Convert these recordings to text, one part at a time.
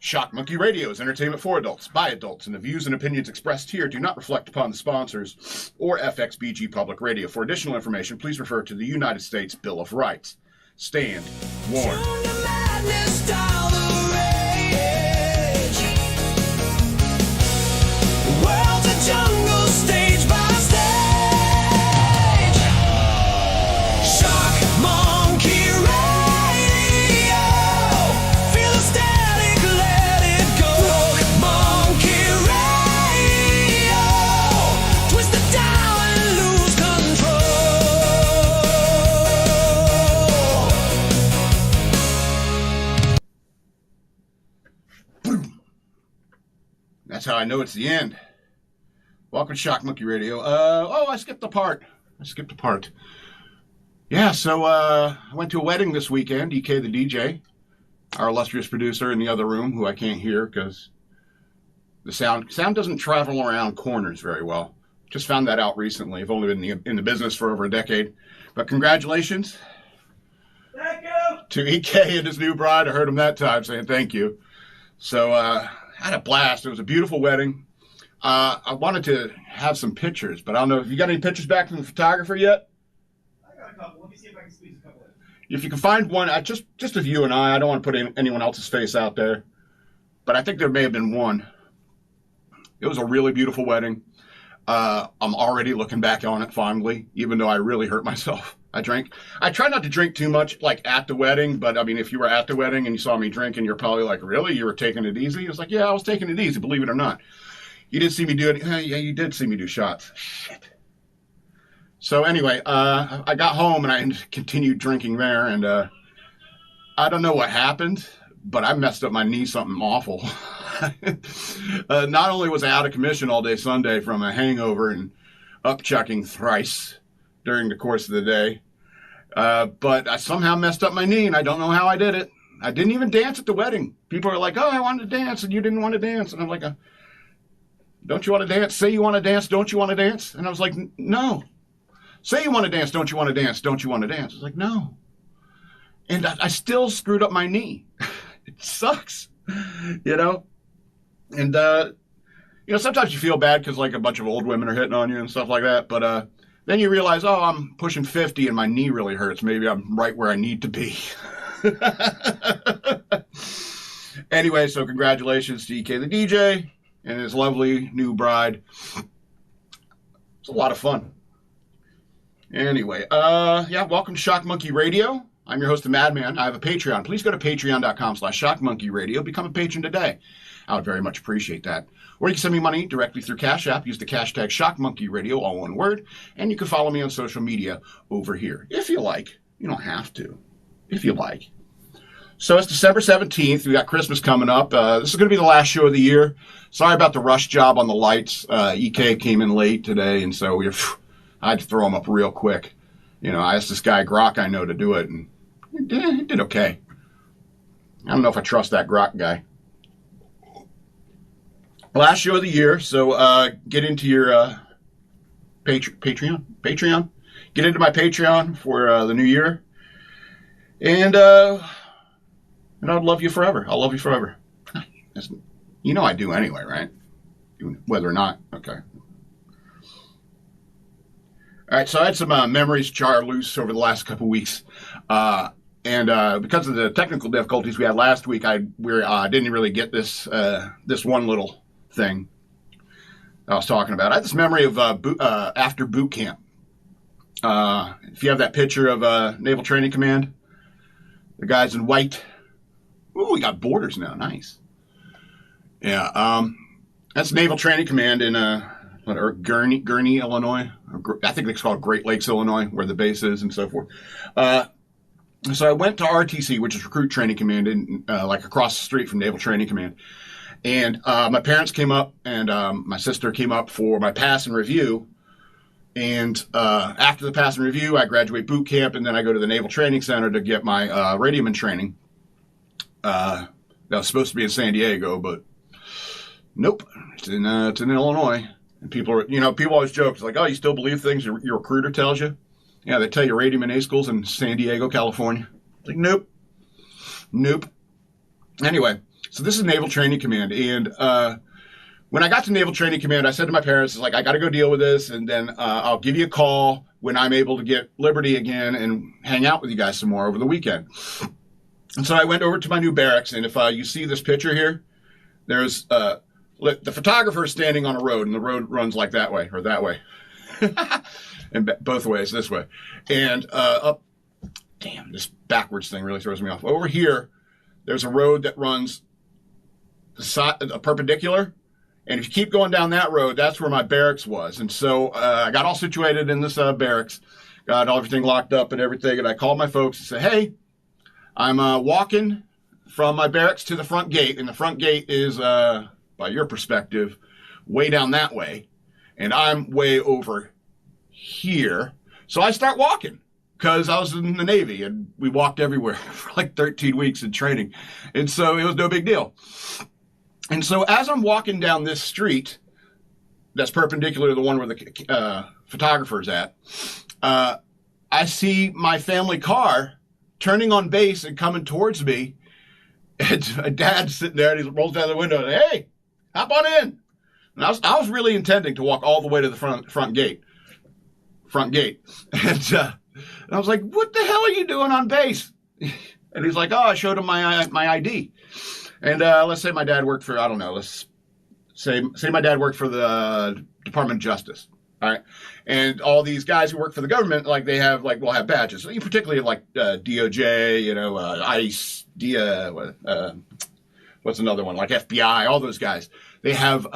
Shock Monkey Radio is entertainment for adults, by adults, and the views and opinions expressed here do not reflect upon the sponsors or FXBG Public Radio. For additional information, please refer to the United States Bill of Rights. Stand warned. World's a jungle stage by stage. Shock Monkey Radio. Feel the static, let it go. Monkey Radio. Twist the dial and lose control. Boom. That's how I know it's the end. Welcome to Shock Monkey Radio. I skipped a part. Yeah, so I went to a wedding this weekend. DK the DJ, our illustrious producer in the other room, who I can't hear because the sound doesn't travel around corners very well. Just found that out recently. I've only been in the business for over a decade. But congratulations. Thank you. To EK and his new bride. I heard him that time saying thank you. So I had a blast. It was a beautiful wedding. I wanted to have some pictures, but I don't know if you got any pictures back from the photographer yet. I got a couple. Let me see if I can squeeze a couple in. If you can find one, just of you and I don't want to put anyone else's face out there, but I think there may have been one. It was a really beautiful wedding. I'm already looking back on it fondly, even though I really hurt myself. I try not to drink too much, like at the wedding, but I mean, if you were at the wedding and you saw me drinking, you're probably like, really? You were taking it easy? It's like, yeah, I was taking it easy, believe it or not. You didn't see me do it. Yeah, you did see me do shots. Shit. So anyway, I got home and I continued drinking there, and I don't know what happened, but I messed up my knee something awful. Not only was I out of commission all day Sunday from a hangover and upchucking thrice during the course of the day, but I somehow messed up my knee, and I don't know how I did it. I didn't even dance at the wedding. People are like, oh, I wanted to dance, and you didn't want to dance. And I'm like, don't you want to dance? Say you want to dance. Don't you want to dance? And I was like, no. Say you want to dance. Don't you want to dance? Don't you want to dance? I was like, no. And I still screwed up my knee. It sucks, you know? And, sometimes you feel bad because like a bunch of old women are hitting on you and stuff like that. But then you realize, oh, I'm pushing 50 and my knee really hurts. Maybe I'm right where I need to be. Anyway, so congratulations to EK the DJ and his lovely new bride. It's a lot of fun. Anyway, welcome to Shock Monkey Radio. I'm your host, the Madman. I have a Patreon. Please go to patreon.com/shockmonkeyradio. Become a patron today. I would very much appreciate that. Or you can send me money directly through Cash App. Use the hashtag shockmonkeyradio, all one word. And you can follow me on social media over here. If you like. You don't have to. If you like. So it's December 17th. We got Christmas coming up. This is going to be the last show of the year. Sorry about the rush job on the lights. EK came in late today, and so I had to throw him up real quick. I asked this guy, Grok, I know, to do it, and he did okay. I don't know if I trust that Grok guy. Last show of the year, so get into your Patreon. Get into my Patreon for the new year. And I'd love you forever. I'll love you forever. You know I do anyway, right? Whether or not. Okay. All right, so I had some memories jar loose over the last couple weeks. And because of the technical difficulties we had last week, I didn't really get this one little thing I was talking about. I had this memory of after boot camp. If you have that picture of Naval Training Command, the guys in white. Ooh, we got borders now. Nice. Yeah, that's Naval Training Command in Gurnee, Illinois. I think it's called Great Lakes, Illinois, where the base is and so forth. So I went to RTC, which is Recruit Training Command, in like across the street from Naval Training Command. And my parents came up, and my sister came up for my pass and review. And after the pass and review, I graduate boot camp, and then I go to the Naval Training Center to get my radioman training. That was supposed to be in San Diego, but nope, it's in Illinois. And people always joke, it's like, oh, you still believe things your recruiter tells you? Yeah, they tell you radioman A school's in San Diego, California. It's like, nope. Anyway, So this is Naval Training Command. And when I got to Naval Training Command, I said to my parents, like, I got to go deal with this. And then I'll give you a call when I'm able to get liberty again and hang out with you guys some more over the weekend. And so I went over to my new barracks. And if you see this picture here, there's the photographer standing on a road, and the road runs like that way or that way. And both ways, this way. And up, damn, this backwards thing really throws me off. Over here, there's a road that runs a perpendicular. And if you keep going down that road, that's where my barracks was. And so I got all situated in this barracks, got everything locked up and everything. And I called my folks and said, hey, I'm walking from my barracks to the front gate. And the front gate is, by your perspective, way down that way. And I'm way over here. So I start walking because I was in the Navy and we walked everywhere for like 13 weeks in training. And so it was no big deal. And so as I'm walking down this street that's perpendicular to the one where the photographer's at, I see my family car turning on base and coming towards me. And my dad's sitting there and he rolls down the window and, hey, hop on in. And I was really intending to walk all the way to the front gate. And I was like, what the hell are you doing on base? And he's like, oh, I showed him my ID. And let's say my dad worked for, I don't know, let's say my dad worked for the Department of Justice. All right. And all these guys who work for the government, like they have, like, will have badges. Particularly like DOJ, ICE, what's another one? Like FBI, all those guys. They have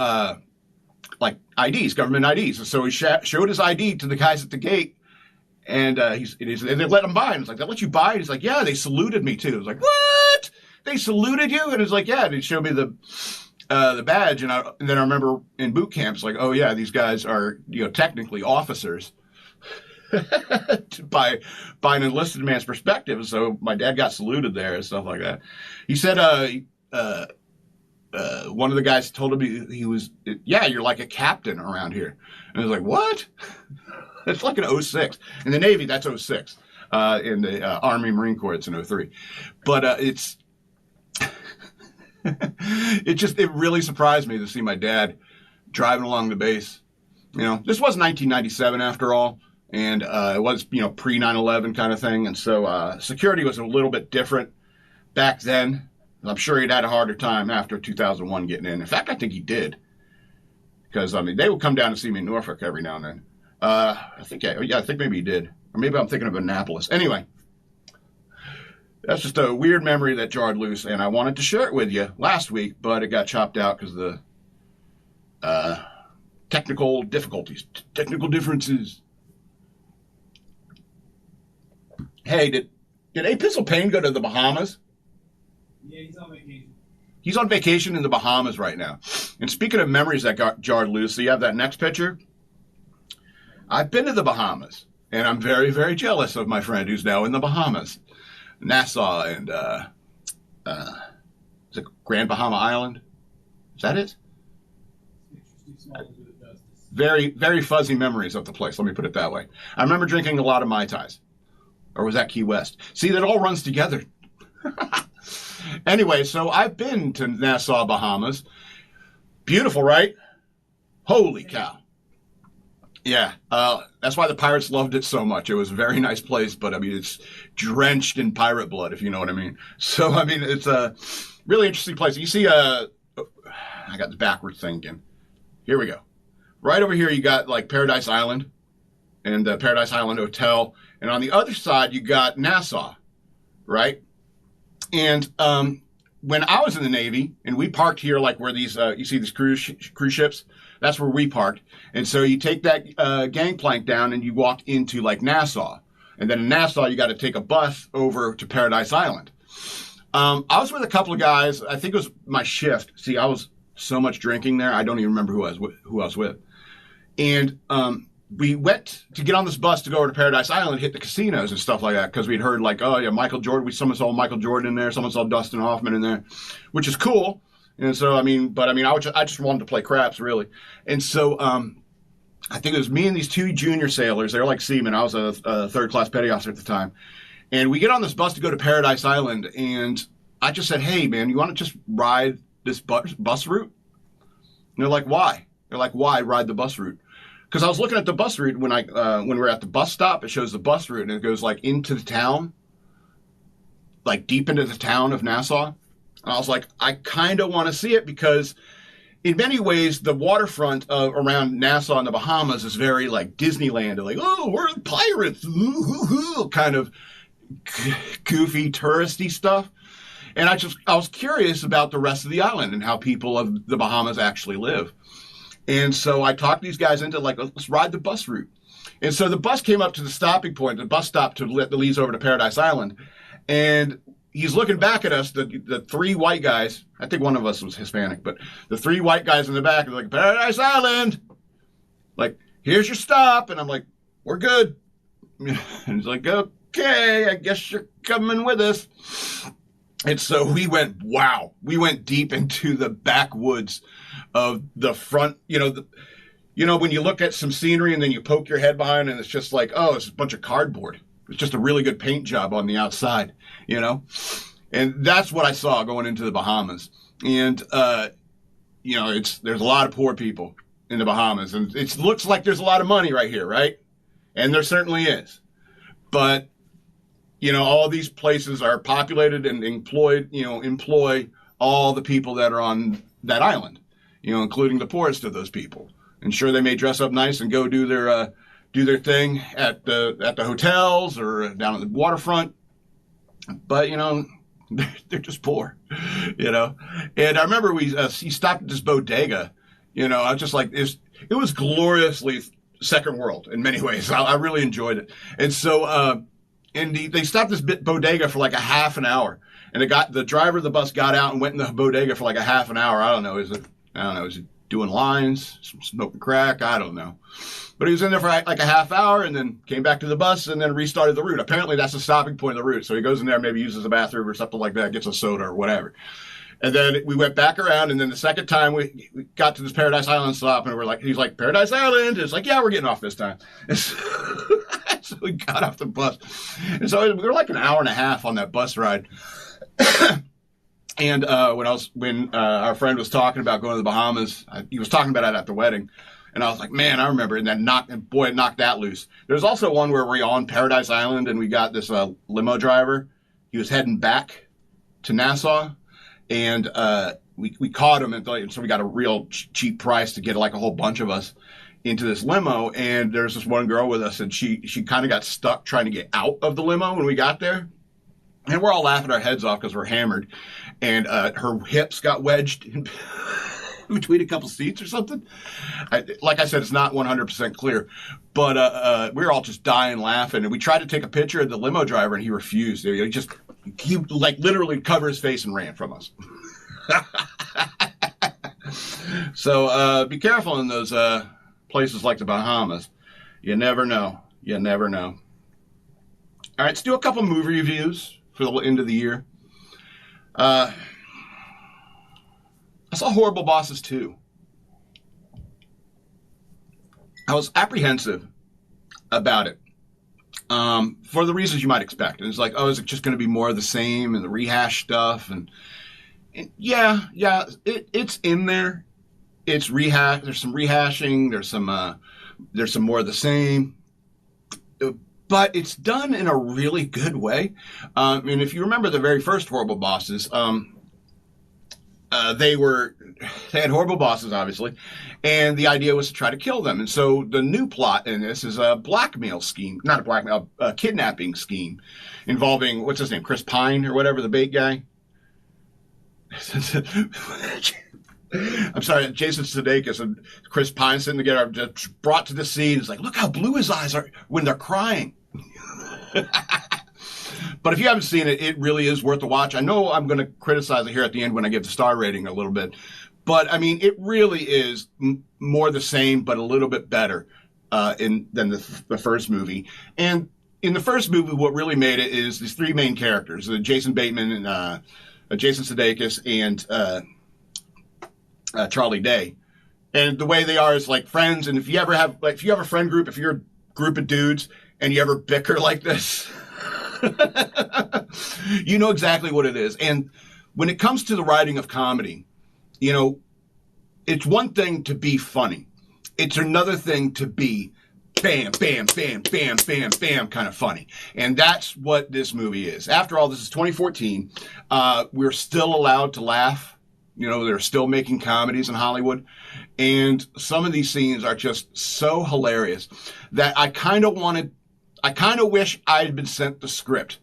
like IDs, government IDs. And so he showed his ID to the guys at the gate. And and they let him by. And it's like, they let you by? And he's like, yeah, they saluted me too. I was like, what? They saluted you? And it's like, yeah. And he showed me the badge. And then I remember in boot camp, it's like, oh yeah, these guys are, technically officers by an enlisted man's perspective. So my dad got saluted there and stuff like that. He said, one of the guys told him he was, yeah, you're like a captain around here. And I was like, what? It's like an 06. In the Navy, that's 06. In the Army Marine Corps, it's an 03. But it really surprised me to see my dad driving along the base. This was 1997 after all. And it was, pre 9/11 kind of thing. And so security was a little bit different back then. I'm sure he'd had a harder time after 2001 getting in. In fact, I think he did. Because, they would come down and see me in Norfolk every now and then. I think maybe he did. Or maybe I'm thinking of Annapolis. Anyway, that's just a weird memory that jarred loose, and I wanted to share it with you last week, but it got chopped out because of the technical difficulties, technical differences. Hey, did Epistle Payne go to the Bahamas? Yeah, he's on vacation. He's on vacation in the Bahamas right now. And speaking of memories that got jarred loose, so you have that next picture? I've been to the Bahamas, and I'm very, very jealous of my friend who's now in the Bahamas. Nassau and, is it Grand Bahama Island? Is that it? Very, very fuzzy memories of the place, let me put it that way. I remember drinking a lot of Mai Tais. Or was that Key West? See, that all runs together. Anyway, so I've been to Nassau, Bahamas. Beautiful, right? Holy cow. Yeah, that's why the pirates loved it so much. It was a very nice place, but it's drenched in pirate blood, if you know what I mean. So, it's a really interesting place. You see, I got the backwards thing again. Here we go. Right over here, you got like Paradise Island and the Paradise Island Hotel. And on the other side, you got Nassau, right? And when I was in the Navy, and we parked here, like where these, you see these cruise ships, that's where we parked. And so you take that gangplank down and you walk into like Nassau. And then in Nassau, you got to take a bus over to Paradise Island. I was with a couple of guys. I think it was my shift. See, I was so much drinking there. I don't even remember who I was with. And we went to get on this bus to go over to Paradise Island, hit the casinos and stuff like that, because we'd heard like, oh yeah, Michael Jordan. Someone saw Michael Jordan in there. Someone saw Dustin Hoffman in there, which is cool. And so, I just wanted to play craps, really. And so, I think it was me and these two junior sailors. They were like seamen. I was a third-class petty officer at the time. And we get on this bus to go to Paradise Island, and I just said, hey, man, you want to just ride this bus route? And they're like, why? They're like, why ride the bus route? Because I was looking at the bus route when we were at the bus stop. It shows the bus route, and it goes like into the town, like deep into the town of Nassau. And I was like, I kind of want to see it because in many ways, the waterfront around Nassau and the Bahamas is very like Disneyland. Like, oh, we're pirates, kind of goofy touristy stuff. And I was curious about the rest of the island and how people of the Bahamas actually live. And so I talked these guys into like, let's ride the bus route. And so the bus came up to the stopping point, the bus stop that leads over to Paradise Island. And he's looking back at us, the three white guys. I think one of us was Hispanic, but the three white guys in the back are like, Paradise Island. Like, here's your stop. And I'm like, we're good. And he's like, okay, I guess you're coming with us. And so we went deep into the backwoods of the front, when you look at some scenery and then you poke your head behind and it's just like, oh, it's a bunch of cardboard. It's just a really good paint job on the outside, And that's what I saw going into the Bahamas. And, there's a lot of poor people in the Bahamas. And it looks like there's a lot of money right here, right? And there certainly is. But, all these places are populated and employ all the people that are on that island, including the poorest of those people. And sure, they may dress up nice and go do their thing at the hotels or down at the waterfront, but they're just poor, And I remember he stopped at this bodega, I was just like, it was gloriously second world in many ways. I really enjoyed it, and so they stopped this bodega for like a half an hour, and the driver of the bus got out and went in the bodega for like a half an hour. I don't know, is it doing lines, smoking crack? I don't know. But he was in there for like a half hour and then came back to the bus and then restarted the route. Apparently that's the stopping point of the route. So he goes in there, maybe uses the bathroom or something like that, gets a soda or whatever. And then we went back around, and then the second time we got to this Paradise Island stop, and he's like, Paradise Island? It's like, yeah, we're getting off this time. And so we got off the bus. And so we were like an hour and a half on that bus ride. And when our friend was talking about going to the Bahamas, he was talking about it at the wedding, and I was like, man, I remember, and it knocked that loose. There's also one where we're on Paradise Island, and we got this limo driver. He was heading back to Nassau, and we caught him, and so we got a real cheap price to get like a whole bunch of us into this limo. And there's this one girl with us, and she kind of got stuck trying to get out of the limo when we got there. And we're all laughing our heads off because we're hammered. And her hips got wedged in between a couple seats or something. Like I said, it's not 100% clear. But we were all just dying laughing. And we tried to take a picture of the limo driver, and he refused. He like literally covered his face and ran from us. So be careful in those places like the Bahamas. You never know. You never know. All right, let's do a couple movie reviews for the end of the year. I saw Horrible Bosses 2. I was apprehensive about it for the reasons you might expect. And it's like, oh, is it just going to be more of the same and the rehash stuff? And yeah, it's in there. It's rehash. There's some rehashing. There's some more of the same. But it's done in a really good way. And if you remember the very first Horrible Bosses, they had horrible bosses, obviously, and the idea was to try to kill them. And so the new plot in this is a blackmail scheme, not a blackmail, a kidnapping scheme involving, what's his name, Chris Pine or whatever, the bait guy. I'm sorry, Jason Sudeikis and Chris Pine sitting together, just brought to the scene. It's like, look how blue his eyes are when they're crying. But if you haven't seen it, it really is worth a watch. I know I'm going to criticize it here at the end when I give the star rating a little bit. But, I mean, it really is more the same, but a little bit better than the first movie. And in the first movie, what really made it is these three main characters, Jason Bateman and Jason Sudeikis and Charlie Day. And the way they are is like friends. And if you ever have a friend group, if you're a group of dudes and you ever bicker like this, You know exactly what it is. And when it comes to the writing of comedy, you know, it's one thing to be funny. It's another thing to be bam, bam, bam, bam, bam, bam kind of funny. And that's what this movie is. After all, this is 2014. We're still allowed to laugh. You know, they're still making comedies in Hollywood. And some of these scenes are just so hilarious that I kind of wish I had been sent the script.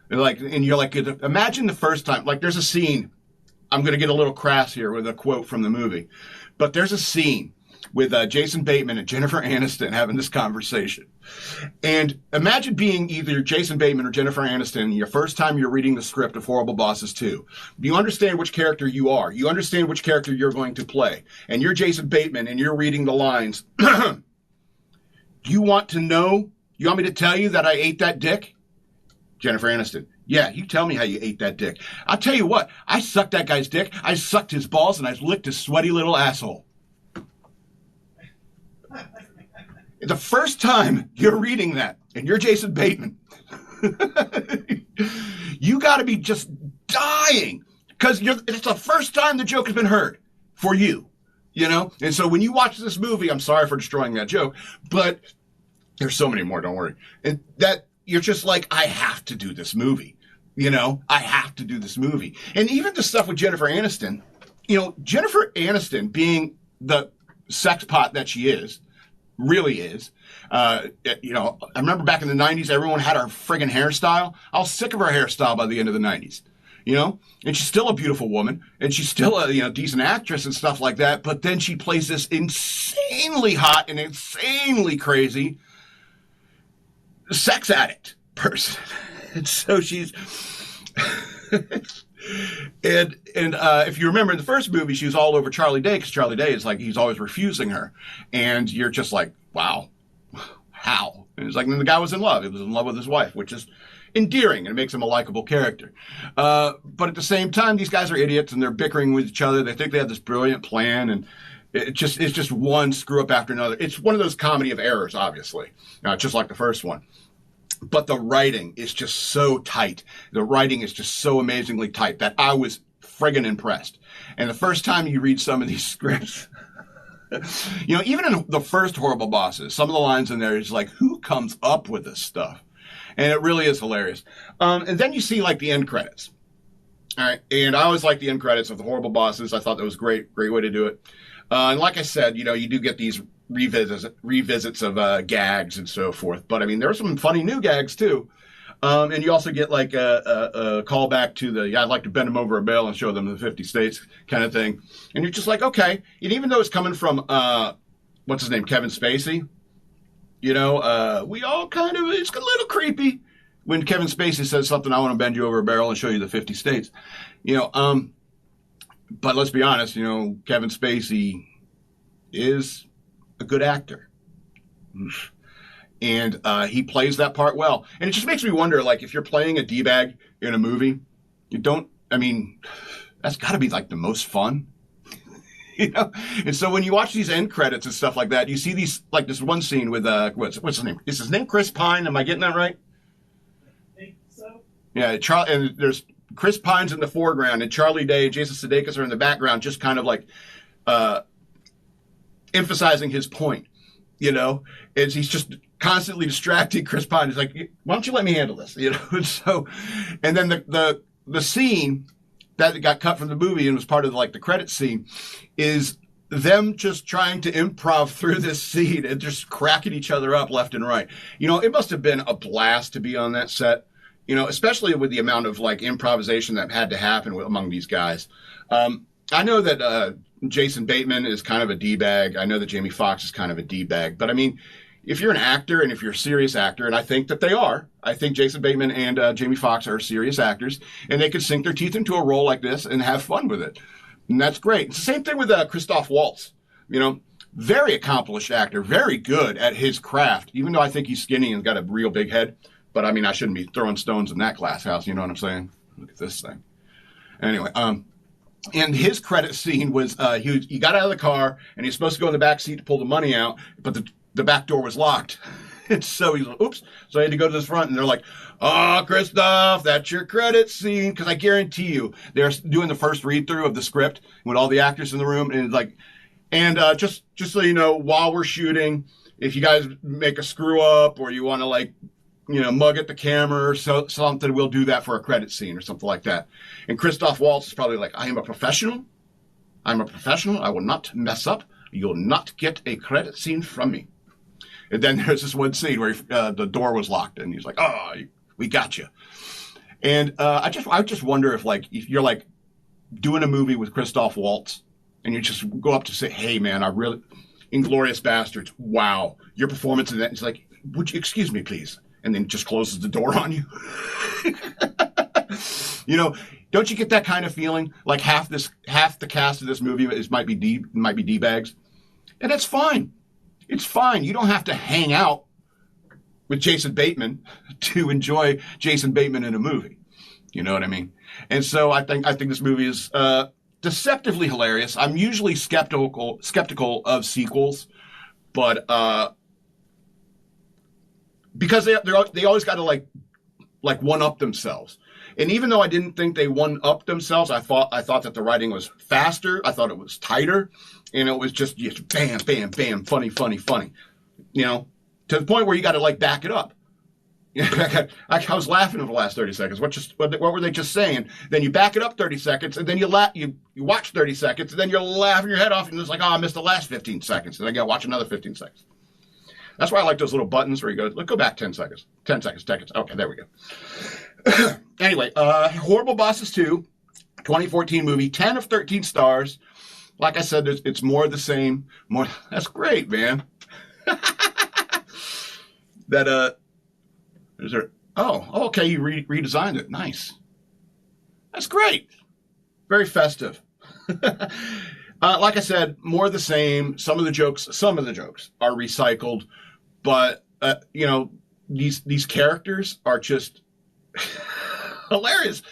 Like, and you're like, imagine the first time, like there's a scene, I'm going to get a little crass here with a quote from the movie, but there's a scene with Jason Bateman and Jennifer Aniston having this conversation. And imagine being either Jason Bateman or Jennifer Aniston your first time you're reading the script of Horrible Bosses 2. You understand which character you are. You understand which character you're going to play. And you're Jason Bateman and you're reading the lines. You want me to tell you that I ate that dick? Jennifer Aniston. Yeah, you tell me how you ate that dick. I'll tell you what, I sucked that guy's dick, I sucked his balls, and I licked his sweaty little asshole. The first time you're reading that, and you're Jason Bateman, you got to be just dying, because it's the first time the joke has been heard for you, you know? And so when you watch this movie, I'm sorry for destroying that joke, but there's so many more, don't worry. And that you're just like, I have to do this movie. You know, I have to do this movie. And even the stuff with Jennifer Aniston, you know, Jennifer Aniston being the sex pot that she is, really is. You know, I remember back in the 90s, everyone had her friggin' hairstyle. I was sick of her hairstyle by the end of the 90s, you know? And she's still a beautiful woman, and she's still a, you know, decent actress and stuff like that, but then she plays this insanely hot and insanely crazy sex addict person. And so she's... and if you remember in the first movie, she was all over Charlie Day, because Charlie Day is like, he's always refusing her. And you're just like, wow, how? And it's like, then the guy was in love. He was in love with his wife, which is endearing, and it makes him a likable character. But at the same time, these guys are idiots, and they're bickering with each other. They think they have this brilliant plan, and it's just one screw up after another. It's one of those comedy of errors, obviously, just like the first one. But the writing is just so tight. The writing is just so amazingly tight that I was friggin' impressed. And the first time you read some of these scripts, you know, even in the first Horrible Bosses, some of the lines in there is like, who comes up with this stuff? And it really is hilarious. And then you see like the end credits. All right. And I always like the end credits of the Horrible Bosses. I thought that was great way to do it. And like I said, you know, you do get these revisits of gags and so forth. But I mean, there are some funny new gags too. And you also get like a callback to the, I'd like to bend them over a barrel and show them the 50 states kind of thing. And you're just like, okay. And even though it's coming from, what's his name? Kevin Spacey, you know, we all kind of, it's a little creepy when Kevin Spacey says something, I want to bend you over a barrel and show you the 50 states, you know, but let's be honest, you know, Kevin Spacey is a good actor. And he plays that part well. And it just makes me wonder, like, if you're playing a D-bag in a movie, that's got to be, like, the most fun. You know? And so when you watch these end credits and stuff like that, you see these, like, this one scene with, what's his name? Is his name Chris Pine? Am I getting that right? I think so. Yeah, and there's Chris Pine's in the foreground, and Charlie Day and Jason Sudeikis are in the background, just kind of, like, emphasizing his point, you know, and he's just constantly distracting Chris Pine. He's like, why don't you let me handle this, you know? And so, and then the scene that got cut from the movie and was part of like the credit scene is them just trying to improv through this scene and just cracking each other up left and right. You know, it must have been a blast to be on that set, you know, especially with the amount of like improvisation that had to happen among these guys. I know that Jason Bateman is kind of a D-bag. I know that Jamie Foxx is kind of a D-bag. But, I mean, if you're an actor and if you're a serious actor, and I think that they are, I think Jason Bateman and Jamie Foxx are serious actors, and they could sink their teeth into a role like this and have fun with it. And that's great. It's the same thing with Christoph Waltz. You know, very accomplished actor, very good at his craft, even though I think he's skinny and got a real big head. But, I mean, I shouldn't be throwing stones in that glass house. You know what I'm saying? Look at this thing. Anyway, and his credit scene was he got out of the car and he's supposed to go in the back seat to pull the money out, but the back door was locked. And so he's like, oops. So I had to go to this front, and they're like, oh, Christoph, that's your credit scene. Because I guarantee you, they're doing the first read-through of the script with all the actors in the room. And it's like, and just so you know, while we're shooting, if you guys make a screw up or you want to, like, you know, mug at the camera or something, we'll do that for a credit scene or something like that. And Christoph Waltz is probably like, I am a professional. I'm a professional. I will not mess up. You'll not get a credit scene from me. And then there's this one scene where the door was locked, and he's like, oh, we got you. And I just wonder if you're like doing a movie with Christoph Waltz, and you just go up to say, hey, man, Inglourious Bastards, wow, your performance in that. He's like, would you excuse me, please? And then just closes the door on you. You know, don't you get that kind of feeling? Like half the cast of this movie might be D-bags. And that's fine. It's fine. You don't have to hang out with Jason Bateman to enjoy Jason Bateman in a movie. You know what I mean? And so I think this movie is deceptively hilarious. I'm usually skeptical of sequels, but because they always got to like one up themselves. And even though I didn't think they one up themselves, I thought that the writing was faster. I thought it was tighter, and it was just bam, bam, bam, funny. You know, to the point where you got to like back it up. I was laughing for the last 30 seconds. What were they just saying? Then you back it up 30 seconds, and then you watch 30 seconds, and then you're laughing your head off, and it's like, oh, I missed the last 15 seconds, and I got to watch another 15 seconds. That's why I like those little buttons where you go back 10 seconds. 10 seconds. Okay, there we go. Anyway, Horrible Bosses 2, 2014 movie, 10 of 13 stars. Like I said, it's more of the same. That's great, man. Okay, you redesigned it. Nice. That's great. Very festive. Like I said, more of the same. Some of the jokes are recycled, but you know, these characters are just hilarious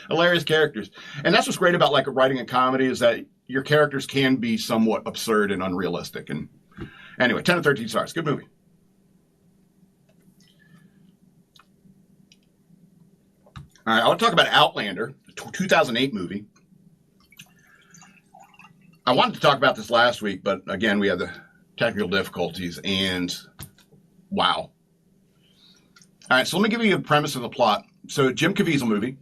characters. And that's what's great about like writing a comedy, is that your characters can be somewhat absurd and unrealistic. And anyway, 10 of 13 stars. Good movie. All right, I want to talk about Outlander, a 2008 movie. I wanted to talk about this last week, but again, we had the technical difficulties, and wow. All right, so let me give you a premise of the plot. So, Jim Caviezel movie,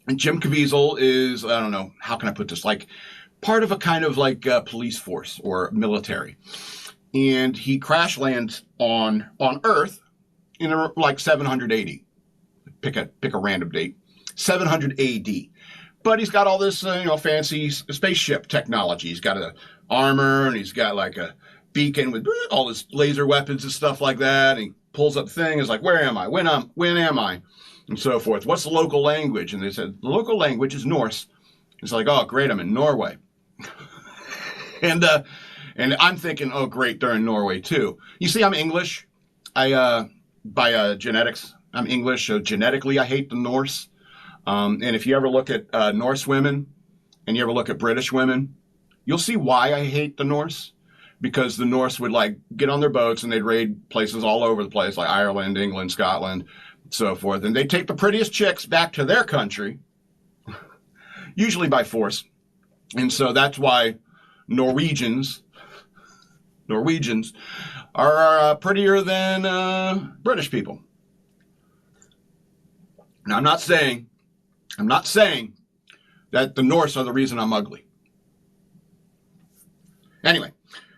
and Jim Caviezel is, I don't know, how can I put this? Like part of a kind of like police force or military, and he crash lands on Earth in like 780. Pick a random date, 700 AD. But he's got all this, fancy spaceship technology. He's got an armor, and he's got like a beacon with all his laser weapons and stuff like that. And he pulls up the thing. Is like, where am I? When am I? And so forth. What's the local language? And they said the local language is Norse. It's like, oh great, I'm in Norway. and I'm thinking, oh great, they're in Norway too. You see, I'm English. By genetics, I'm English. So genetically, I hate the Norse. And if you ever look at Norse women and you ever look at British women, you'll see why I hate the Norse. Because the Norse would like get on their boats and they'd raid places all over the place, like Ireland, England, Scotland, so forth. And they'd take the prettiest chicks back to their country, usually by force. And so that's why Norwegians are prettier than British people. Now, I'm not saying that the Norse are the reason I'm ugly. Anyway,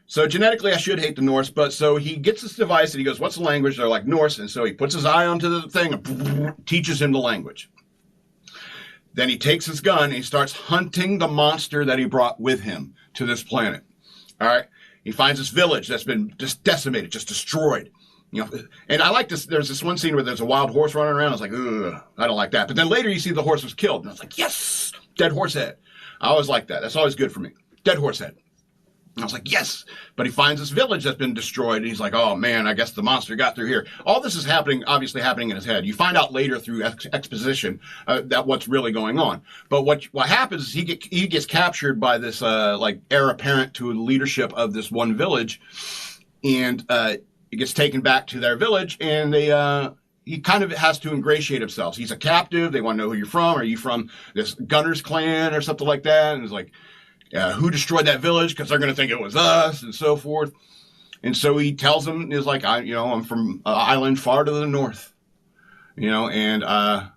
so genetically I should hate the Norse, but so he gets this device and he goes, what's the language? They're like Norse, and so he puts his eye onto the thing and teaches him the language. Then he takes his gun and he starts hunting the monster that he brought with him to this planet. All right? He finds this village that's been just decimated, just destroyed. And I like this. There's this one scene where there's a wild horse running around. I was like, ugh, I don't like that. But then later you see the horse was killed. And I was like, yes, dead horse head. I always like that. That's always good for me. Dead horse head. And I was like, yes. But he finds this village that's been destroyed. And he's like, oh, man, I guess the monster got through here. All this is obviously happening in his head. You find out later through exposition that what's really going on. But what happens is he gets captured by this heir apparent to the leadership of this one village. And he gets taken back to their village, and he kind of has to ingratiate himself. He's a captive. They want to know who you're from. Are you from this Gunner's clan or something like that? And it's like, who destroyed that village? Because they're going to think it was us, and so forth. And so he tells them, he's like, I'm from an island far to the north, and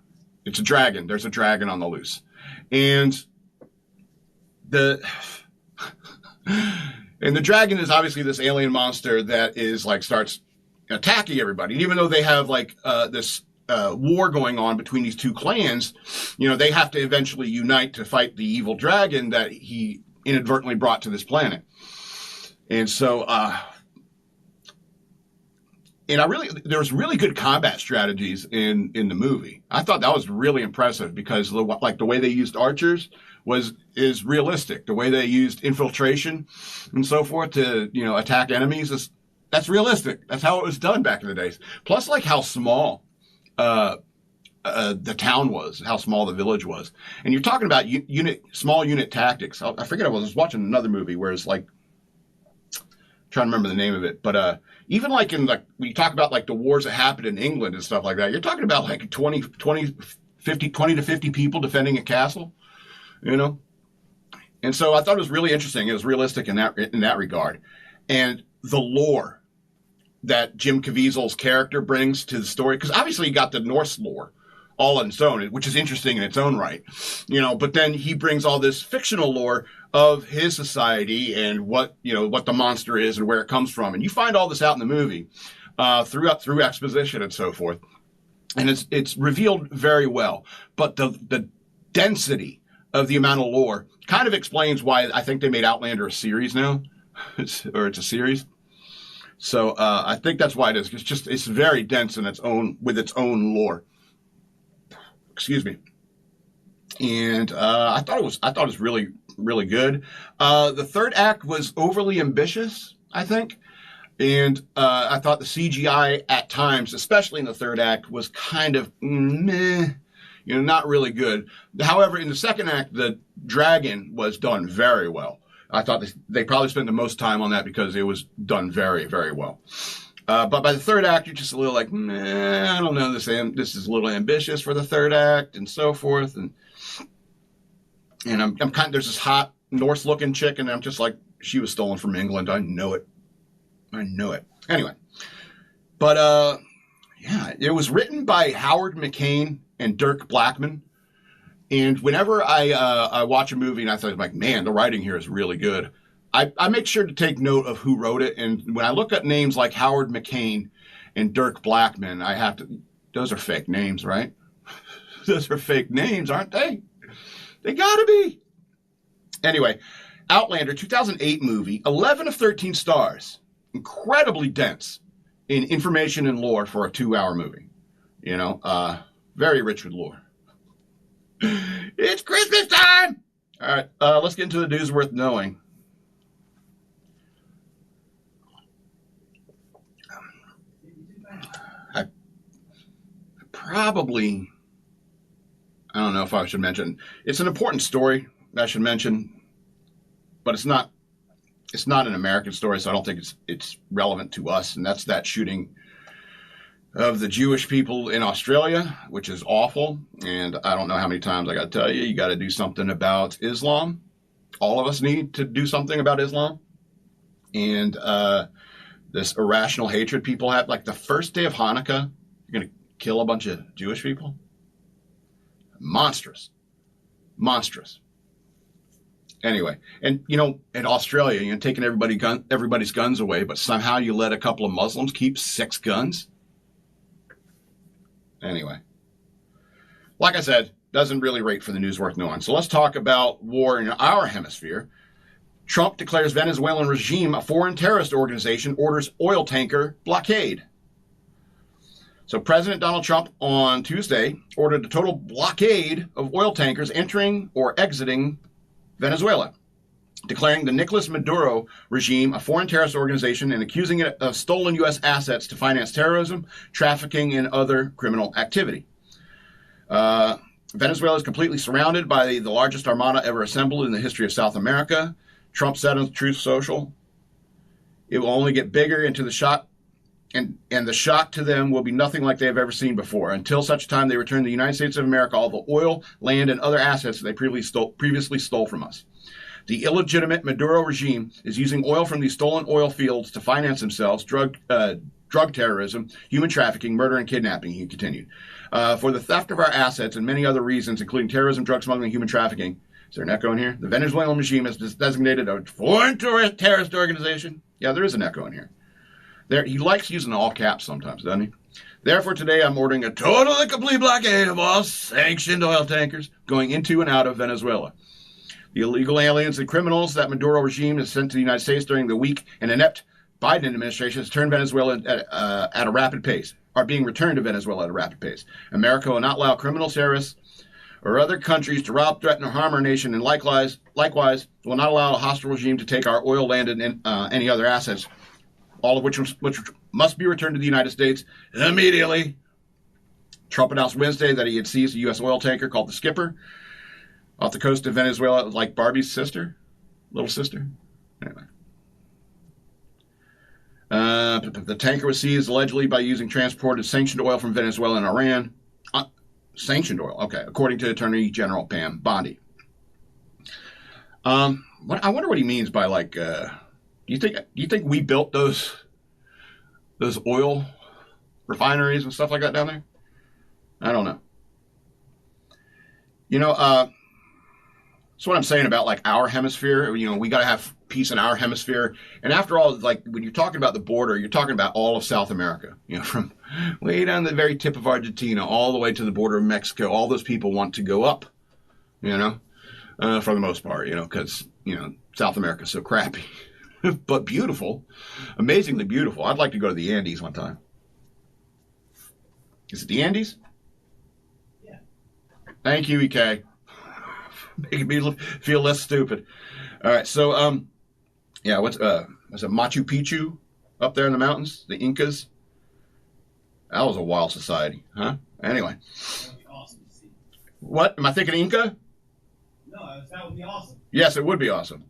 it's a dragon. There's a dragon on the loose. And the dragon is obviously this alien monster that is like starts attacking everybody. And even though they have like this war going on between these two clans, they have to eventually unite to fight the evil dragon that he inadvertently brought to this planet. And so, there was really good combat strategies in the movie. I thought that was really impressive because the way they used archers is realistic. The way they used infiltration and so forth to attack enemies that's realistic. That's how it was done back in the days. Plus, like how small the town was, how small the village was, and you're talking about small unit tactics. I forget. I was watching another movie where it's like. Trying to remember the name of it, but even like when you talk about like the wars that happened in England and stuff like that, you're talking about like 20 to 50 people defending a castle, and so I thought it was really interesting. It was realistic in that regard, and the lore that Jim Caviezel's character brings to the story, because obviously you got the Norse lore all on its own, which is interesting in its own right, but then he brings all this fictional lore of his society and what the monster is and where it comes from. And you find all this out in the movie, through exposition and so forth. And it's revealed very well, but the density of the amount of lore kind of explains why I think they made Outlander a series now, it's a series. So, I think that's why it is. It's very dense in with its own lore. Excuse me. And I thought it was really, really good. The third act was overly ambitious, I think. And I thought the CGI at times, especially in the third act, was kind of meh, not really good. However, in the second act, the dragon was done very well. I thought they probably spent the most time on that because it was done very, very well. But by the third act, you're just a little like, I don't know, this is a little ambitious for the third act and so forth. And I'm kind of, there's this hot Norse-looking chick, and I'm just like, she was stolen from England. I know it. Anyway, but it was written by Howard McCain and Dirk Blackman. And whenever I watch a movie and I think, like, man, the writing here is really good, I make sure to take note of who wrote it. And when I look at names like Howard McCain and Dirk Blackman, those are fake names, right? Those are fake names, aren't they? They gotta be. Anyway, Outlander, 2008 movie, 11 of 13 stars. Incredibly dense in information and lore for a 2-hour movie. Very rich with lore. It's Christmas time! All right, let's get into the news worth knowing. I don't know if I should mention. It's an important story I should mention, but it's not an American story, so I don't think it's relevant to us. And that's that shooting of the Jewish people in Australia, which is awful. And I don't know how many times I got to tell you got to do something about Islam. All of us need to do something about Islam. And this irrational hatred people have, like the first day of Hanukkah, you're going to kill a bunch of Jewish people. Monstrous. Anyway, and in Australia, taking everybody's guns away, but somehow you let a couple of Muslims keep 6 guns. Anyway, like I said, doesn't really rate for the news worth knowing. So let's talk about war in our hemisphere. Trump declares Venezuelan regime a foreign terrorist organization, orders oil tanker blockade. So President Donald Trump on Tuesday ordered a total blockade of oil tankers entering or exiting Venezuela, declaring the Nicolas Maduro regime a foreign terrorist organization and accusing it of stolen U.S. assets to finance terrorism, trafficking, and other criminal activity. Venezuela is completely surrounded by the largest armada ever assembled in the history of South America. Trump said on Truth Social, it will only get bigger into the shot and the shock to them will be nothing like they have ever seen before. Until such time they return to the United States of America all the oil, land, and other assets that they previously stole from us. The illegitimate Maduro regime is using oil from these stolen oil fields to finance themselves, drug terrorism, human trafficking, murder, and kidnapping, he continued. For the theft of our assets and many other reasons, including terrorism, drug smuggling, human trafficking. Is there an echo in here? The Venezuelan regime has designated a foreign terrorist organization. Yeah, there is an echo in here. He likes using all caps sometimes, doesn't he? Therefore, today I'm ordering a total and complete blockade of all sanctioned oil tankers going into and out of Venezuela. The illegal aliens and criminals that Maduro regime has sent to the United States during the weak and inept Biden administration has turned Venezuela at a rapid pace, are being returned to Venezuela at a rapid pace. America will not allow criminal terrorists or other countries to rob, threaten, or harm our nation, and likewise will not allow a hostile regime to take our oil, land, and any other assets, all of which must be returned to the United States immediately. Trump announced Wednesday that he had seized a U.S. oil tanker called the Skipper off the coast of Venezuela, like Barbie's sister, little sister. Anyway. The tanker was seized allegedly by using transported sanctioned oil from Venezuela and Iran. Sanctioned oil, okay, according to Attorney General Pam Bondi. I wonder what he means by do you think we built those oil refineries and stuff like that down there? I don't know. That's what I'm saying about our hemisphere. We got to have peace in our hemisphere. And after all, when you're talking about the border, you're talking about all of South America. From way down the very tip of Argentina all the way to the border of Mexico. All those people want to go up. For the most part. Because South America's so crappy. But beautiful, amazingly beautiful. I'd like to go to the Andes one time. Is it the Andes? Yeah. Thank you, EK. Making me feel less stupid. All right, so what's it Machu Picchu up there in the mountains? The Incas. That was a wild society, huh? Anyway. That would be awesome to see. What? Am I thinking Inca? No, that would be awesome. Yes, it would be awesome.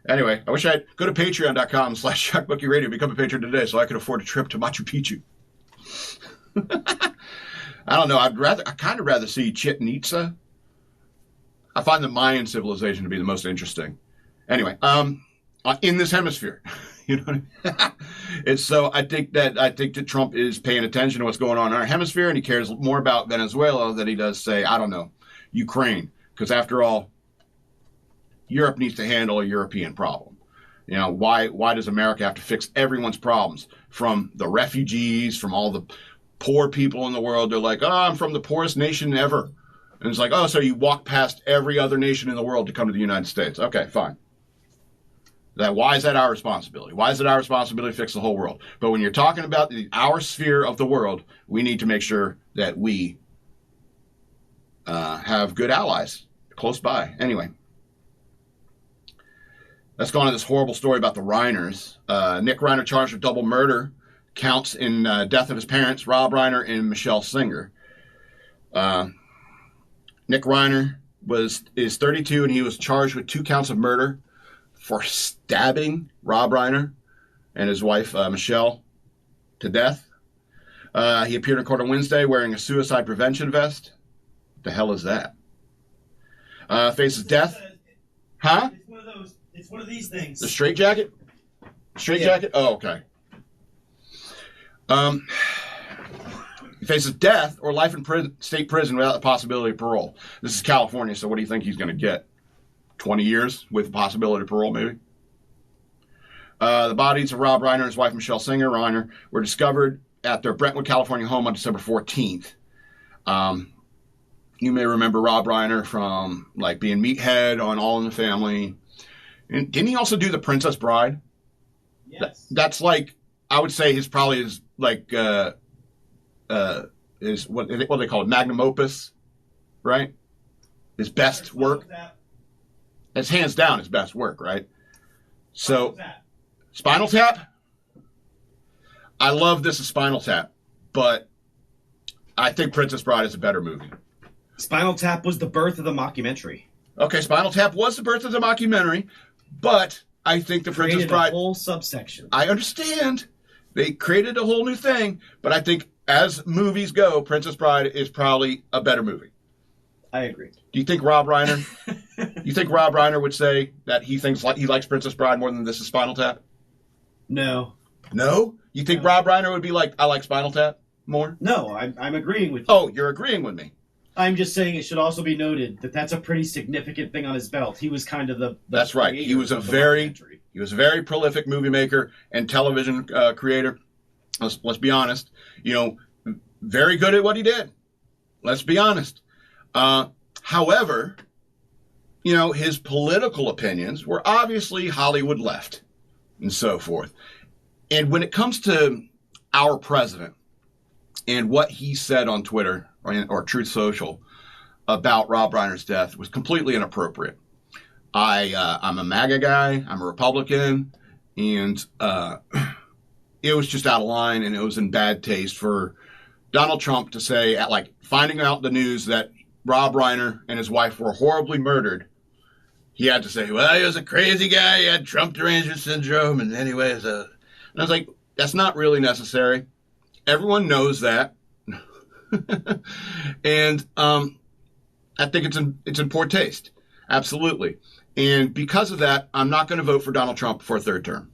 Anyway, I wish I'd go to patreon.com/shockmonkeyradio, become a patron today so I could afford a trip to Machu Picchu. I don't know. I kind of rather see Chichen Itza. I find the Mayan civilization to be the most interesting. Anyway, in this hemisphere, And so I think that Trump is paying attention to what's going on in our hemisphere, and he cares more about Venezuela than he does, say, I don't know, Ukraine, because after all, Europe needs to handle a European problem. Why does America have to fix everyone's problems? From the refugees, from all the poor people in the world, they're like, oh, I'm from the poorest nation ever. And it's like, oh, so you walk past every other nation in the world to come to the United States. Okay, fine. Why is that our responsibility? Why is it our responsibility to fix the whole world? But when you're talking about our sphere of the world, we need to make sure that we have good allies close by. Anyway, let's go on to this horrible story about the Reiners. Nick Reiner charged with double murder counts in death of his parents, Rob Reiner and Michelle Singer. Nick Reiner is 32, and he was charged with 2 counts of murder for stabbing Rob Reiner and his wife, Michelle, to death. He appeared in court on Wednesday wearing a suicide prevention vest. What the hell is that? Faces death. Huh? It's one of these things. The straight jacket? Straight jacket? Oh, okay. He faces death or life in state prison without the possibility of parole. This is California, so what do you think he's going to get? 20 years with the possibility of parole, maybe? The bodies of Rob Reiner and his wife, Michelle Singer Reiner, were discovered at their Brentwood, California home on December 14th. You may remember Rob Reiner from being Meathead on All in the Family. And didn't he also do The Princess Bride? Yes. That's I would say his what do they call it? Magnum opus, right? His best work. It's hands down his best work, right? So, Spinal Tap? I love this as Spinal Tap, but I think Princess Bride is a better movie. Spinal Tap was the birth of the mockumentary. Okay, Spinal Tap was the birth of the mockumentary, but I think the Princess Bride... a whole subsection. I understand. They created a whole new thing, but I think as movies go, Princess Bride is probably a better movie. I agree. Do you think Rob Reiner? You think Rob Reiner would say that he likes Princess Bride more than This Is Spinal Tap? No. No. You think Rob Reiner would be like, I like Spinal Tap more? No, I'm agreeing with you. Oh, you're agreeing with me. I'm just saying it should also be noted that that's a pretty significant thing on his belt. He was kind of the That's right. He was a very prolific movie maker and television creator. Let's be honest. Very good at what he did. Let's be honest. However, his political opinions were obviously Hollywood left and so forth. And when it comes to our president and what he said on Twitter or Truth Social about Rob Reiner's death was completely inappropriate. I'm a MAGA guy. I'm a Republican. And it was just out of line, and it was in bad taste for Donald Trump to say, finding out the news that Rob Reiner and his wife were horribly murdered, he had to say, well, he was a crazy guy. He had Trump derangement syndrome. And anyways, and I was like, that's not really necessary. Everyone knows that. And I think it's in poor taste. Absolutely. And because of that, I'm not going to vote for Donald Trump for a third term.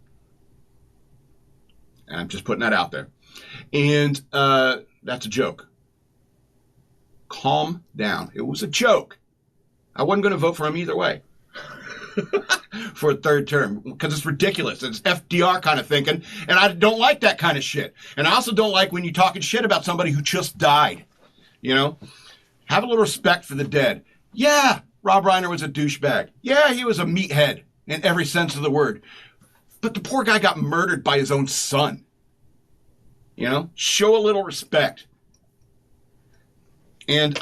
And I'm just putting that out there. And that's a joke. Calm down. It was a joke. I wasn't going to vote for him either way. For a third term, because it's ridiculous. It's FDR kind of thinking, and I don't like that kind of shit. And I also don't like when you're talking shit about somebody who just died. Have a little respect for the dead. Yeah, Rob Reiner was a douchebag. Yeah, he was a meathead in every sense of the word. But the poor guy got murdered by his own son. Show a little respect. And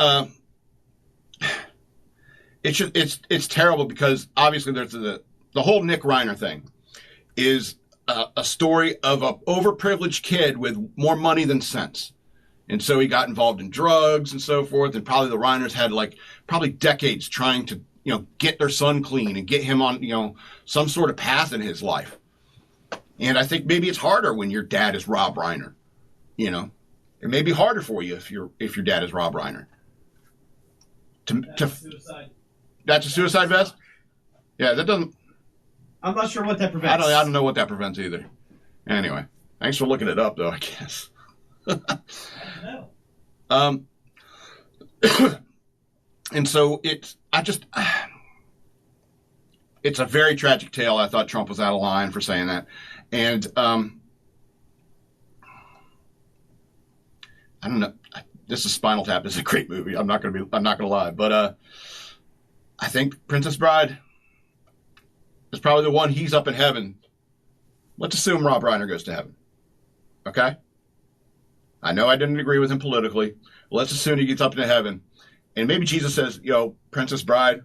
it's terrible because obviously there's the whole Nick Reiner thing is a story of an overprivileged kid with more money than sense. And so he got involved in drugs and so forth. And probably the Reiners had probably decades trying to, get their son clean and get him on, some sort of path in his life. And I think maybe it's harder when your dad is Rob Reiner. It may be harder for you if your dad is Rob Reiner. Suicide. That's a suicide vest? Yeah, that doesn't... I'm not sure what that prevents. I don't know what that prevents either. Anyway, thanks for looking it up, though, I guess. No. And so it's a very tragic tale. I thought Trump was out of line for saying that. And I don't know. This is Spinal Tap. This is a great movie. I'm not gonna lie. But I think Princess Bride is probably the one. He's up in heaven. Let's assume Rob Reiner goes to heaven. Okay? I know I didn't agree with him politically. Let's assume he gets up into heaven. And maybe Jesus says, Princess Bride,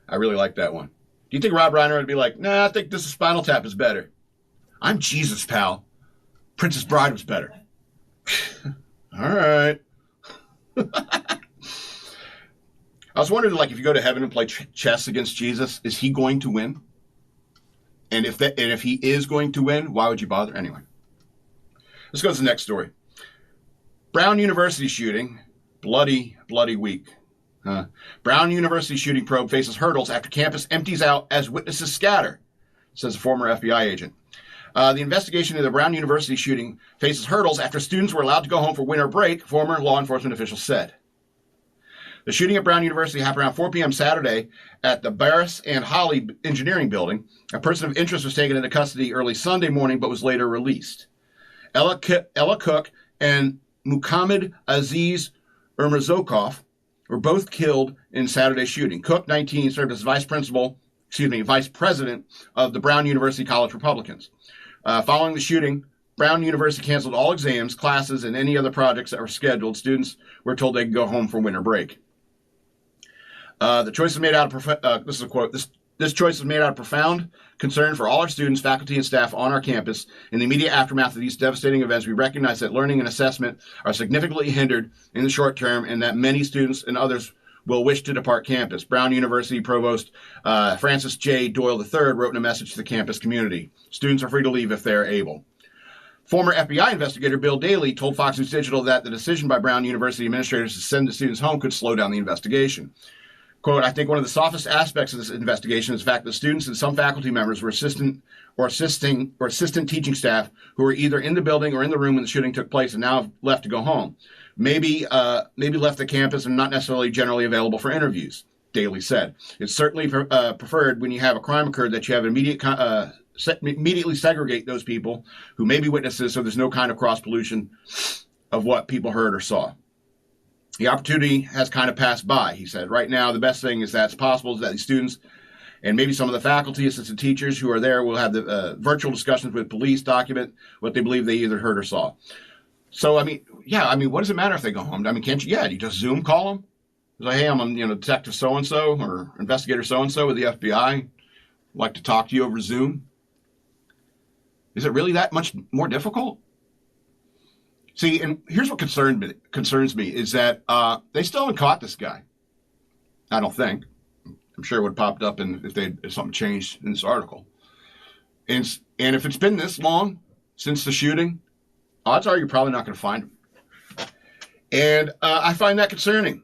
I really like that one. Do you think Rob Reiner would be like, nah, I think This Is Spinal Tap is better. I'm Jesus, pal. Princess Bride was better. All right. I was wondering, if you go to heaven and play chess against Jesus, is he going to win? And if he is going to win, why would you bother? Anyway, let's go to the next story. Brown University shooting, bloody week. Brown University shooting probe faces hurdles after campus empties out as witnesses scatter, says a former FBI agent. The investigation of the Brown University shooting faces hurdles after students were allowed to go home for winter break, former law enforcement officials said. The shooting at Brown University happened around 4 p.m. Saturday at the Barris and Holly Engineering Building. A person of interest was taken into custody early Sunday morning, but was later released. Ella Cook and Muhammad Aziz Urmazokov were both killed in Saturday's shooting. Cook, 19, served as vice president of the Brown University College Republicans. Following the shooting, Brown University canceled all exams, classes, and any other projects that were scheduled. Students were told they could go home for winter break. The choice was made out of this is a quote. This choice was made out of profound concern for all our students, faculty, and staff on our campus. In the immediate aftermath of these devastating events, we recognize that learning and assessment are significantly hindered in the short term, and that many students and others will wish to depart campus. Brown University Provost Francis J. Doyle III wrote in a message to the campus community. Students are free to leave if they are able. Former FBI investigator Bill Daley told Fox News Digital that the decision by Brown University administrators to send the students home could slow down the investigation. Quote, I think one of the softest aspects of this investigation is the fact that students and some faculty members were assistant teaching staff who were either in the building or in the room when the shooting took place and now have left to go home. Maybe left the campus and not necessarily generally available for interviews, Daley said. It's certainly preferred when you have a crime occurred that you have immediately segregate those people who may be witnesses so there's no kind of cross-pollution of what people heard or saw. The opportunity has kind of passed by, he said. Right now, the best thing is that it's possible is that these students and maybe some of the faculty, assistant teachers who are there will have the virtual discussions with police, document what they believe they either heard or saw. So, what does it matter if they go home? Can't you? Yeah, you just Zoom call them. It's like, hey, I'm Detective so-and-so or Investigator so-and-so with the FBI. I'd like to talk to you over Zoom. Is it really that much more difficult? See, and here's what concerns me is that they still haven't caught this guy. I don't think. I'm sure it would have popped up if something changed in this article. And if it's been this long since the shooting, odds are you're probably not going to find him. And I find that concerning.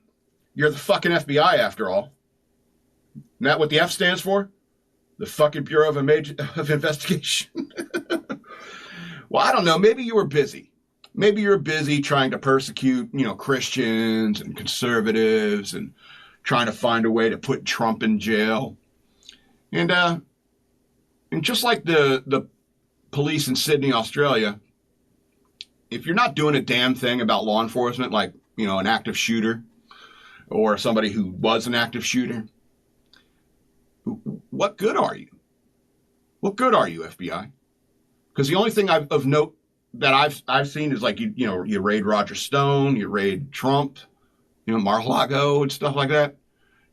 You're the fucking FBI after all. Isn't that what the F stands for? The fucking Bureau of Investigation. Well, I don't know. Maybe you were busy. Maybe you're busy trying to persecute, Christians and conservatives and trying to find a way to put Trump in jail. And just like the police in Sydney, Australia, if you're not doing a damn thing about law enforcement, like, an active shooter or somebody who was an active shooter, what good are you? What good are you, FBI? Because the only thing of note that I've seen is like you raid Roger Stone, you raid Trump, Mar-a-Lago and stuff like that.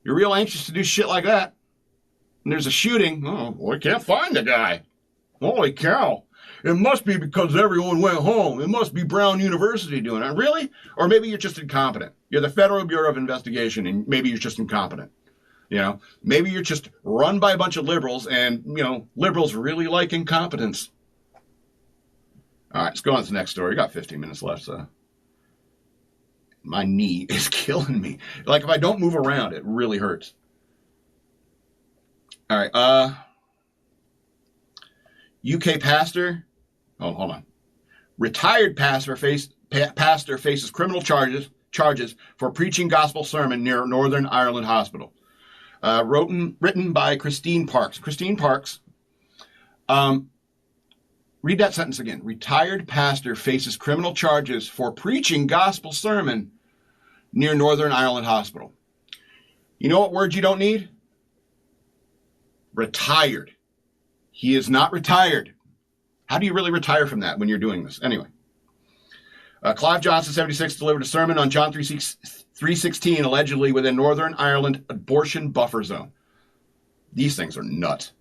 You're real anxious to do shit like that. And there's a shooting. Oh, we can't find the guy. Holy cow. It must be because everyone went home. It must be Brown University doing it. Really? Or maybe you're just incompetent. You're the Federal Bureau of Investigation and maybe you're just incompetent. Maybe you're just run by a bunch of liberals and, liberals really like incompetence. All right, let's go on to the next story. We got 15 minutes left, so my knee is killing me. Like, if I don't move around, it really hurts. All right, UK pastor. Oh, hold on. Retired pastor faces criminal charges for preaching gospel sermon near Northern Ireland hospital. Written by Christine Parks. Christine Parks. Read that sentence again. Retired pastor faces criminal charges for preaching gospel sermon near Northern Ireland hospital. You know what word you don't need? Retired. He is not retired. How do you really retire from that when you're doing this? Anyway. Clive Johnson, 76, delivered a sermon on John 3:16, allegedly within Northern Ireland abortion buffer zone. These things are nuts.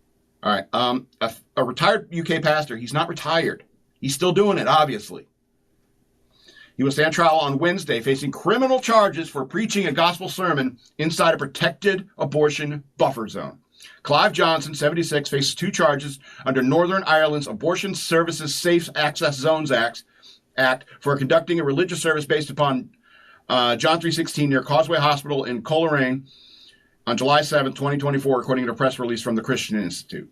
All right. A retired UK pastor, he's not retired. He's still doing it, obviously. He will stand trial on Wednesday facing criminal charges for preaching a gospel sermon inside a protected abortion buffer zone. Clive Johnson, 76, faces 2 charges under Northern Ireland's Abortion Services Safe Access Zones Act for conducting a religious service based upon John 3:16 near Causeway Hospital in Coleraine on July 7, 2024, according to a press release from the Christian Institute.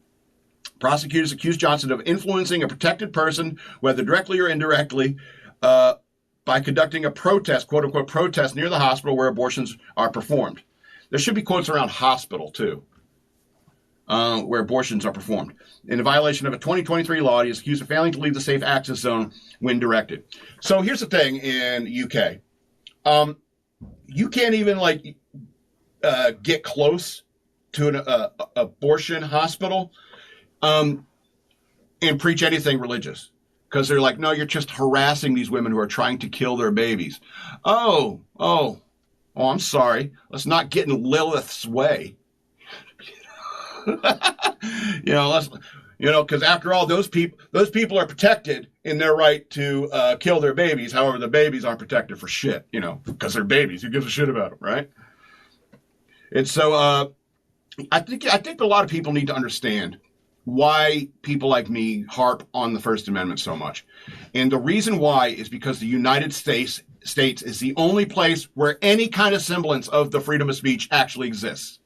Prosecutors accused Johnson of influencing a protected person, whether directly or indirectly, by conducting a protest, quote-unquote protest, near the hospital where abortions are performed. There should be quotes around hospital, too, where abortions are performed. In a violation of a 2023 law, he is accused of failing to leave the safe access zone when directed. So here's the thing in UK. You can't even, get close to an abortion hospital and preach anything religious. Because they're like, no, you're just harassing these women who are trying to kill their babies. Oh, I'm sorry. Let's not get in Lilith's way. Because after all, those people are protected in their right to kill their babies. However, the babies aren't protected for shit, because they're babies. Who gives a shit about them, right? And so I think a lot of people need to understand why people like me harp on the First Amendment so much. And the reason why is because the United States is the only place where any kind of semblance of the freedom of speech actually exists.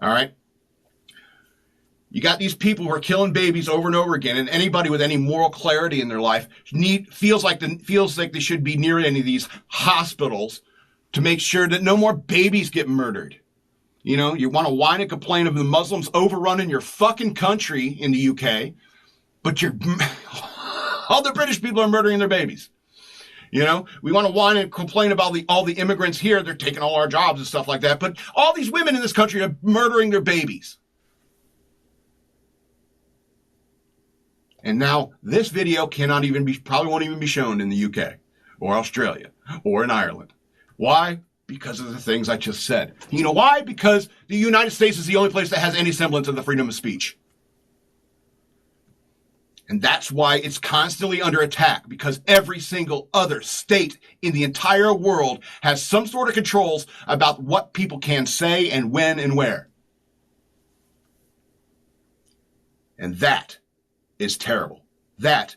All right? You got these people who are killing babies over and over again, and anybody with any moral clarity in their life feels like they should be near any of these hospitals to make sure that no more babies get murdered. You know, you want to whine and complain of the Muslims overrunning your fucking country in the UK, but all the British people are murdering their babies. You know, we want to whine and complain about all the immigrants here. They're taking all our jobs and stuff like that. But all these women in this country are murdering their babies. And now this video probably won't even be shown in the UK or Australia or in Ireland. Why? Because of the things I just said. You know why? Because the United States is the only place that has any semblance of the freedom of speech. And that's why it's constantly under attack, because every single other state in the entire world has some sort of controls about what people can say and when and where. And that is terrible. That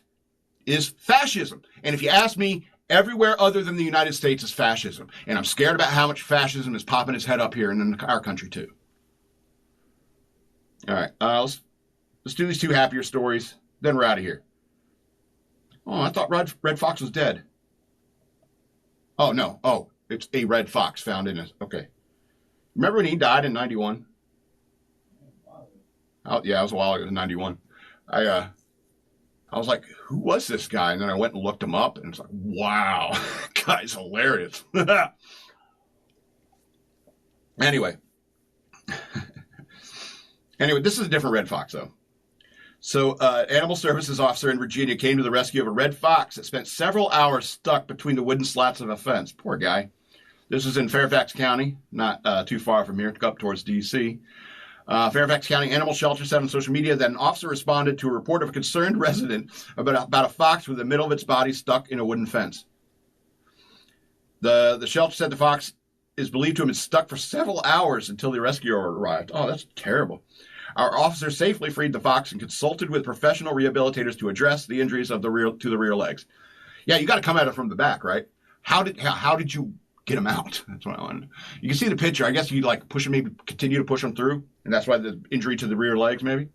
is fascism. And if you ask me, everywhere other than the United States is fascism. And I'm scared about how much fascism is popping its head up here in our country, too. All right. Let's do these two happier stories. Then we're out of here. Oh, I thought Red Fox was dead. Oh, no. Oh, it's a red fox found in it. Okay. Remember when he died in 91? Oh, yeah, it was a while ago. It was 91. I was like, who was this guy? And then I went and looked him up, and it's like, wow, guy's hilarious. Anyway, this is a different red fox, though. So, animal services officer in Virginia came to the rescue of a red fox that spent several hours stuck between the wooden slats of a fence. Poor guy. This was in Fairfax County, not too far from here, up towards DEC. Fairfax County Animal Shelter said on social media that an officer responded to a report of a concerned resident about a fox with the middle of its body stuck in a wooden fence. The shelter said the fox is believed to have been stuck for several hours until the rescuer arrived. Oh, that's terrible. Our officer safely freed the fox and consulted with professional rehabilitators to address the injuries to the rear legs. Yeah, you got to come at it from the back, right? How did you get him out? That's what I wanted. You can see the picture. I guess you push him, maybe continue to push him through, and that's why the injury to the rear legs, maybe.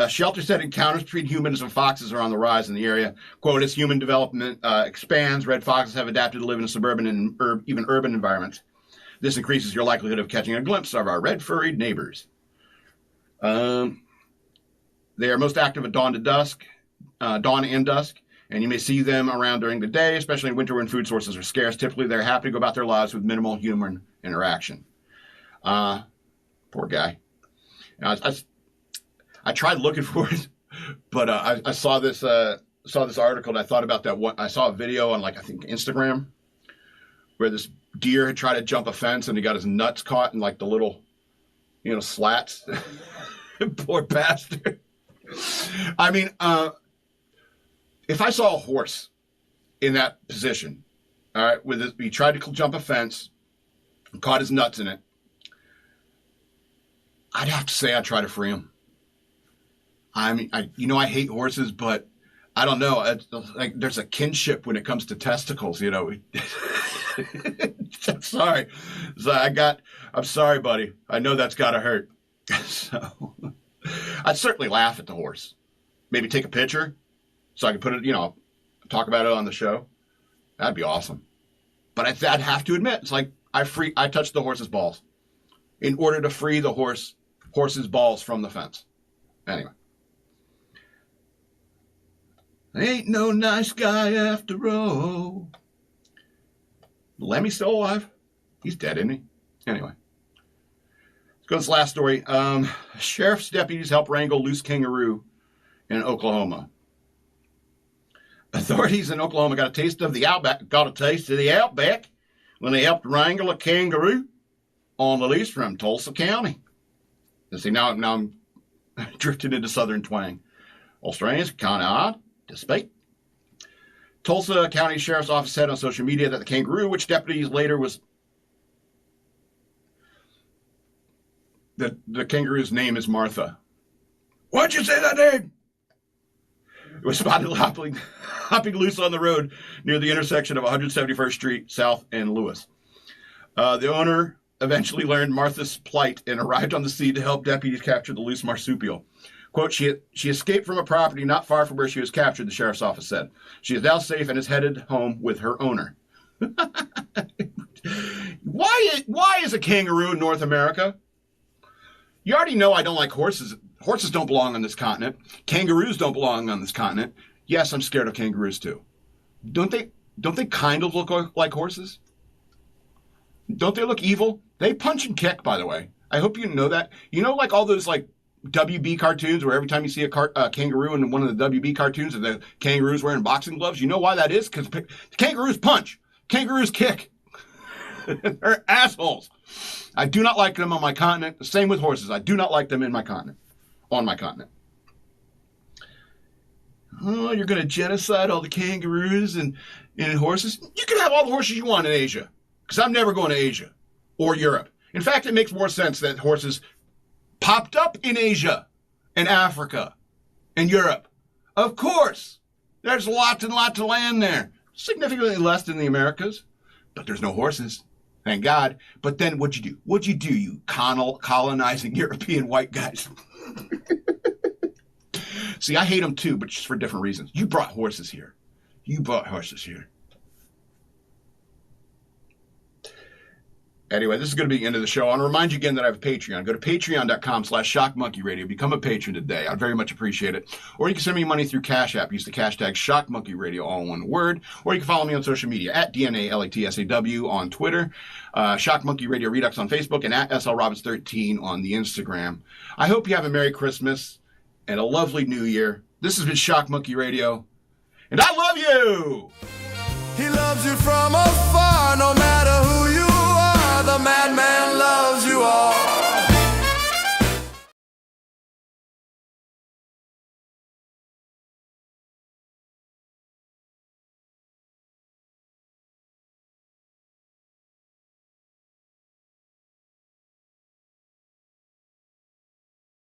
Shelter said encounters between humans and foxes are on the rise in the area. Quote, as human development expands, red foxes have adapted to live in suburban and even urban environments. This increases your likelihood of catching a glimpse of our red furried neighbors. They are most active at dawn and dusk, and you may see them around during the day, especially in winter when food sources are scarce. Typically, they're happy to go about their lives with minimal human interaction. Poor guy. I tried looking for it, but I saw this article, and I thought about that one. I saw a video on, I think, Instagram, where this deer had tried to jump a fence, and he got his nuts caught in, the little, slats. Poor bastard. I mean, if I saw a horse in that position, all right, he tried to jump a fence and caught his nuts in it, I'd have to say I'd try to free him. I mean, I hate horses, but I don't know. There's a kinship when it comes to testicles, I'm sorry. I'm sorry, buddy. I know that's got to hurt. So I'd certainly laugh at the horse. Maybe take a picture so I can put it, talk about it on the show. That'd be awesome. But I'd have to admit, it's like I touched the horse's balls in order to free the horse's balls from the fence. Anyway. Ain't no nice guy after all. Lemmy's still alive. He's dead, isn't he? Anyway. Let's go to this last story. Sheriff's deputies help wrangle loose kangaroo in Oklahoma. Authorities in Oklahoma got a taste of the outback when they helped wrangle a kangaroo on the leash from Tulsa County. You see, now I'm drifting into southern twang. Australians kind of odd to speak. Tulsa County Sheriff's Office said on social media that the kangaroo, which deputies later was... The kangaroo's name is Martha. Why'd you say that name? It was spotted hopping loose on the road near the intersection of 171st Street South and Lewis. The owner eventually learned Martha's plight and arrived on the scene to help deputies capture the loose marsupial. Quote, she escaped from a property not far from where she was captured, the sheriff's office said. She is now safe and is headed home with her owner. Why is a kangaroo in North America? You already know I don't like horses. Horses don't belong on this continent. Kangaroos don't belong on this continent. Yes, I'm scared of kangaroos too. Don't they kind of look like horses? Don't they look evil? They punch and kick, by the way. I hope you know that. You know, like all those like WB cartoons where every time you see a kangaroo in one of the WB cartoons and the kangaroo's wearing boxing gloves, you know why that is? Because kangaroos punch. Kangaroos kick. They're assholes. I do not like them on my continent. The same with horses. I do not like them in my continent. On my continent. Oh, you're going to genocide all the kangaroos and horses? You can have all the horses you want in Asia. Because I'm never going to Asia or Europe. In fact, it makes more sense that horses popped up in Asia and Africa and Europe. Of course. There's lots and lots of land there. Significantly less than the Americas. But there's no horses. Thank God. But then what'd you do? What'd you do, you colonizing European white guys? See, I hate them too, but just for different reasons. You brought horses here. Anyway, this is going to be the end of the show. I want to remind you again that I have a Patreon. Go to patreon.com/shockmonkeyradio. Become a patron today. I'd very much appreciate it. Or you can send me money through Cash App. Use the hashtag shockmonkeyradio, all one word. Or you can follow me on social media at DNALATSAW on Twitter, Shock Monkey Radio Redux on Facebook, and at SLRobbins13 on the Instagram. I hope you have a Merry Christmas and a lovely New Year. This has been Shock Monkey Radio, and I love you! He loves you from afar, no matter